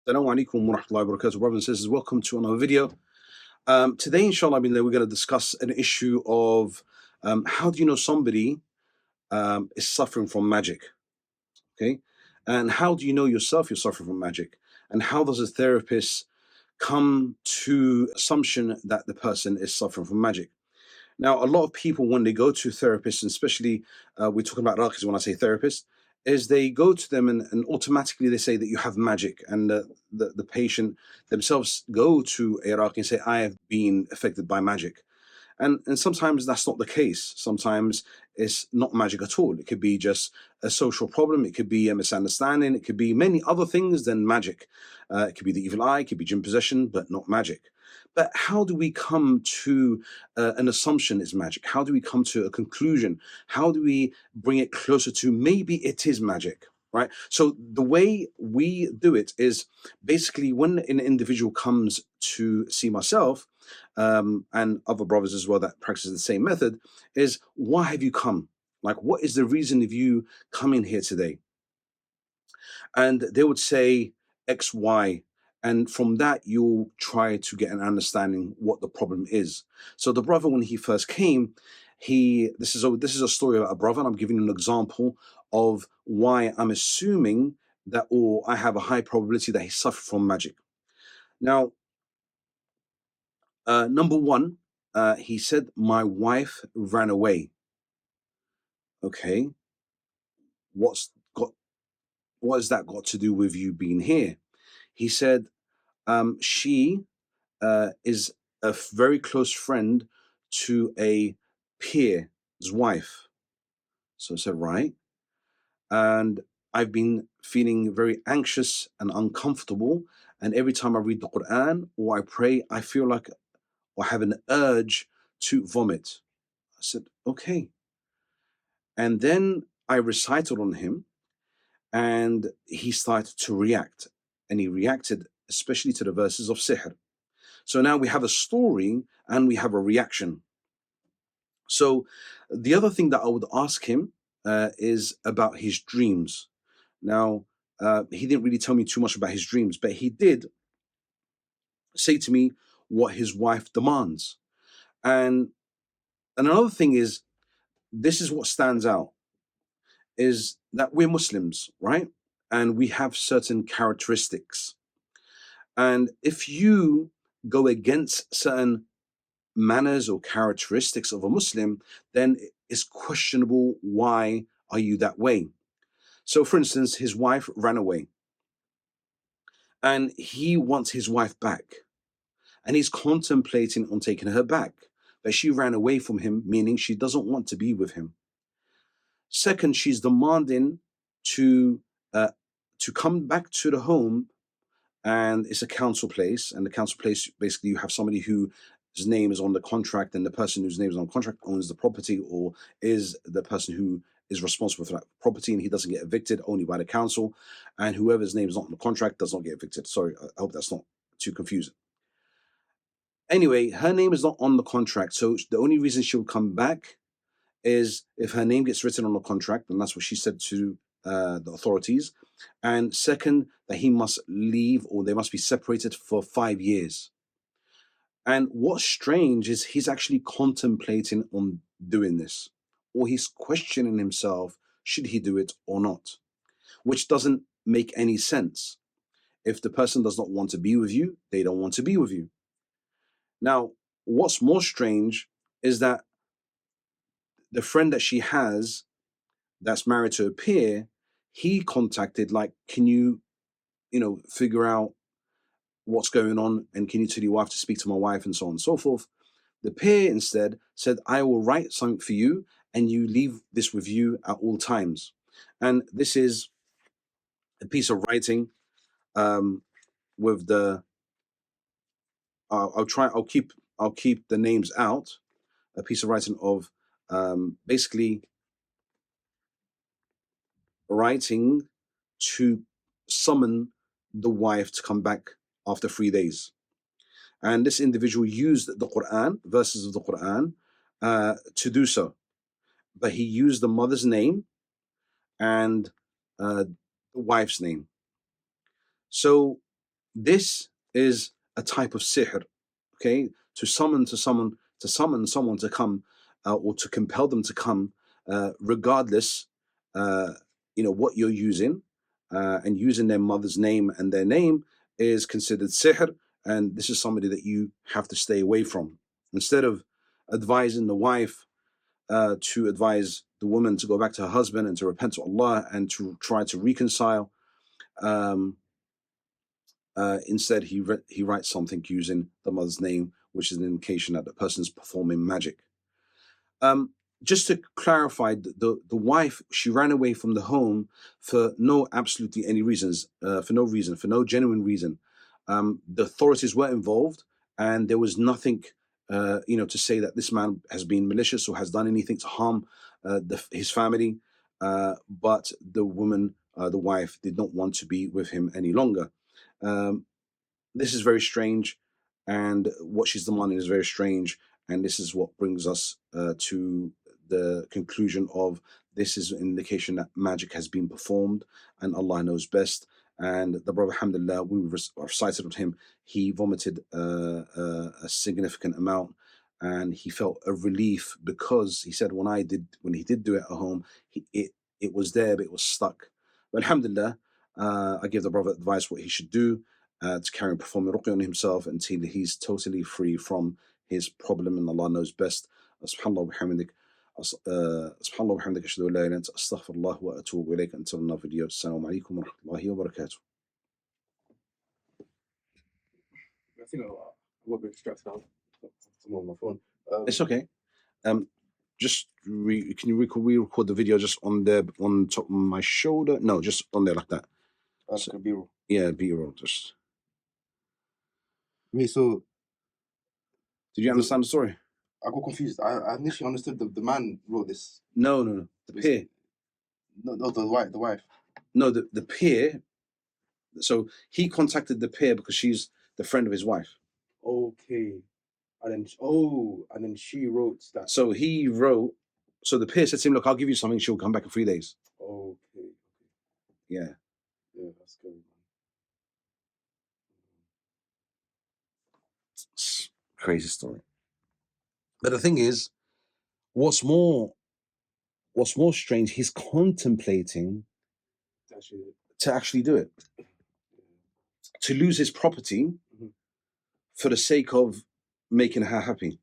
Assalamu alaikum wa rahmatullahi wa barakatuh. Brothers and sisters, welcome to another video. Today, inshallah, we're going to discuss an issue of how do you know somebody is suffering from magic, okay? And how do you know yourself you're suffering from magic? And how does a therapist come to assumption that the person is suffering from magic? Now, a lot of people, when they go to therapists, and especially we're talking about ruqyas when I say therapist, is they go to them and automatically they say that you have magic, and the patient themselves go to a ruqya and say, I have been affected by magic. And sometimes that's not the case. Sometimes it's not magic at all. It could be just a social problem. It could be a misunderstanding. It could be many other things than magic. It could be the evil eye. It could be jinn possession, but not magic. But how do we come to an assumption is magic? How do we come to a conclusion? How do we bring it closer to maybe it is magic? Right? So the way we do it is basically when an individual comes to see myself, and other brothers as well that practice the same method, is why have you come? Like, what is the reason of you coming here today? And they would say X, Y, and from that you'll try to get an understanding what the problem is. So the brother, when he first came, this is a story about a brother, and I'm giving you an example of why I'm assuming that, or I have a high probability that he suffered from magic. Now, number one, he said, my wife ran away. Okay, what has that got to do with you being here? He said, she is a very close friend to a peer's wife. So I said, right. And I've been feeling very anxious and uncomfortable. And every time I read the Quran or I pray, I feel like I have an urge to vomit. I said, okay. And then I recited on him, and he started to react. And he reacted especially to the verses of Sihr. So now we have a story and we have a reaction. So the other thing that I would ask him is about his dreams. Now, he didn't really tell me too much about his dreams, but he did say to me what his wife demands. And another thing is, this is what stands out, is that we're Muslims, right? And we have certain characteristics. And if you go against certain manners or characteristics of a Muslim, then it's questionable, why are you that way? So for instance, his wife ran away and he wants his wife back, and he's contemplating on taking her back, but she ran away from him, meaning she doesn't want to be with him. Second, she's demanding to come back to the home, and it's a council place, and the council place, basically you have somebody whose name is on the contract, and the person whose name is on the contract owns the property, or is the person who is responsible for that property, and he doesn't get evicted, only by the council, and whoever's name is not on the contract does not get evicted. Sorry, I hope that's not too confusing. Anyway, her name is not on the contract, so the only reason she'll come back is if her name gets written on the contract, and that's what she said to the authorities. And second, that he must leave, or they must be separated for 5 years. And what's strange is he's actually contemplating on doing this, or he's questioning himself, should he do it or not? Which doesn't make any sense. If the person does not want to be with you, they don't want to be with you. Now, what's more strange is that the friend that she has that's married to a peer, he contacted, like, can you figure out what's going on, and can you tell your wife to speak to my wife, and so on and so forth. The peer instead said, I will write something for you, and you leave this with you at all times. And this is a piece of writing with the I'll keep the names out. A piece of writing of basically writing to summon the wife to come back after 3 days. And this individual used the Quran, verses of the Quran, to do so. But he used the mother's name and the wife's name. So this is a type of sihr, okay? To summon someone to come, or to compel them to come, regardless, what you're using, and using their mother's name and their name is considered sihr, and this is somebody that you have to stay away from. Instead of advising the wife to advise the woman to go back to her husband and to repent to Allah and to try to reconcile, instead he writes something using the mother's name, which is an indication that the person is performing magic. Just to clarify, the wife, she ran away from the home for no absolutely any reasons, for no genuine reason. The authorities were involved, and there was nothing, to say that this man has been malicious or has done anything to harm his family. But the woman, the wife, did not want to be with him any longer. This is very strange, and what she's demanding is very strange, and this is what brings us to the conclusion of this is an indication that magic has been performed, and Allah knows best. And the brother, alhamdulillah, we recited on him, he vomited a significant amount, and he felt a relief, because he said when he did do it at home, it was there, but it was stuck. But alhamdulillah, I give the brother advice what he should do to carry on performing ruqya on himself until he's totally free from his problem, and Allah knows best. Subhanallah وبحمدك سبحان الله وبحمدك أشهد أن لا إله إلا أنت أستغفر الله وأتوب إليك. Until another video, السلام عليكم ورحمة الله وبركاته. I think I got a bit distracted now. Someone on my phone. It's okay. Just can you re-record the video just on top of my shoulder? No, just on there like that. So, B-roll. Yeah, B-roll. Just. Wait, so did you understand the story? I got confused. I initially understood the man wrote this. No. The peer. No, the wife. No, the peer. So he contacted the peer because she's the friend of his wife. Okay. And then she wrote that. So he wrote. So the peer said to him, "Look, I'll give you something. She'll come back in 3 days." Okay. Yeah. Yeah, that's good. It's a crazy story. But the thing is, what's more strange, he's contemplating to actually do it. To lose his property for the sake of making her happy.